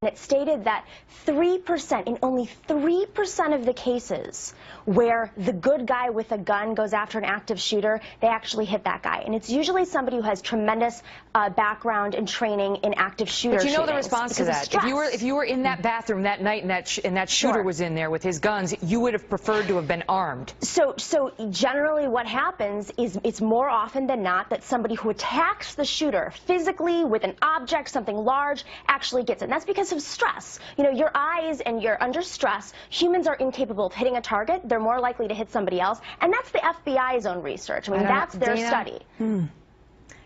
It stated that 3%, in only 3% of the cases where the good guy with a gun goes after an active shooter, they actually hit that guy. And it's usually somebody who has tremendous background and training in active shooter But you know shootings the response to that. If you were in that bathroom that night and that shooter was in there with his guns, you would have preferred to have been armed. So generally what happens is it's more often than not that somebody who attacks the shooter physically with an object, something large, actually gets it. And that's because of stress. You know, your eyes and you're under stress. Humans are incapable of hitting a target. They're more likely to hit somebody else. And that's the FBI's own research. I mean, that's their study.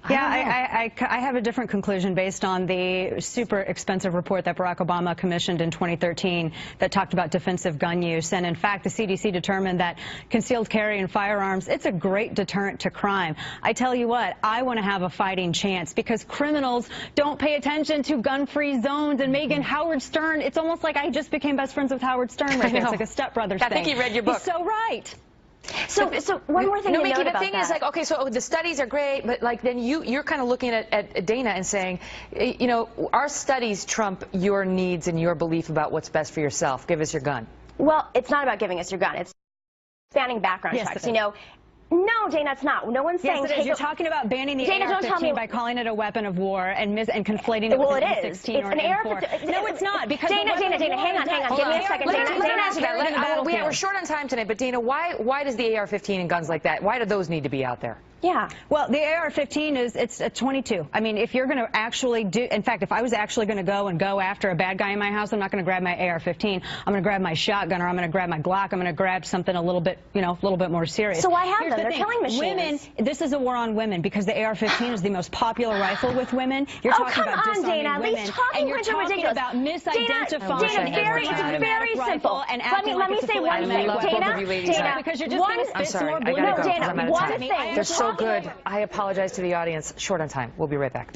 Yeah, I have a different conclusion based on the super expensive report that Barack Obama commissioned in 2013 that talked about defensive gun use. And in fact, the CDC determined that concealed carry and firearms, it's a great deterrent to crime. I tell you what, I want to have a fighting chance because criminals don't pay attention to gun-free zones. And Megyn, Howard Stern, it's almost like I just became best friends with Howard Stern right there. It's like a stepbrothers thing. I think he read your book. He's so right. So one more thing to note about that. The thing is, like, okay, so the studies are great, but like then you're kind of looking at Dana and saying, you know, our studies trump your needs and your belief about what's best for yourself. Give us your gun. Well, it's not about giving us your gun. It's spanning background checks. You know. No, Dana, it's not. No one's saying. Yes, it is. You're talking about banning the AR-15 by calling it a weapon of war and conflating it with an M16 or an M4. No, it's not. Because Dana, hang on. Give me a second. We're short on time tonight, but Dana, why does the AR-15 and guns like that? Why do those need to be out there? Yeah. Well, the AR-15 it's a 22. I mean, if you're going to actually do, in fact, if I was actually going to go after a bad guy in my house, I'm not going to grab my AR-15. I'm going to grab my shotgun, or I'm going to grab my Glock. I'm going to grab something a little bit, you know, a little bit more serious. So why have them? They're killing machines. Women, this is a war on women because the AR-15 is the most popular rifle with women. You're talking about disarming women, and you're talking about misidentifying. Dana, it's very simple. And let me say one thing, Dana. Because you're just going to spit some more blue. No, Dana, one thing. They're so good. I apologize to the audience. Short on time. We'll be right back.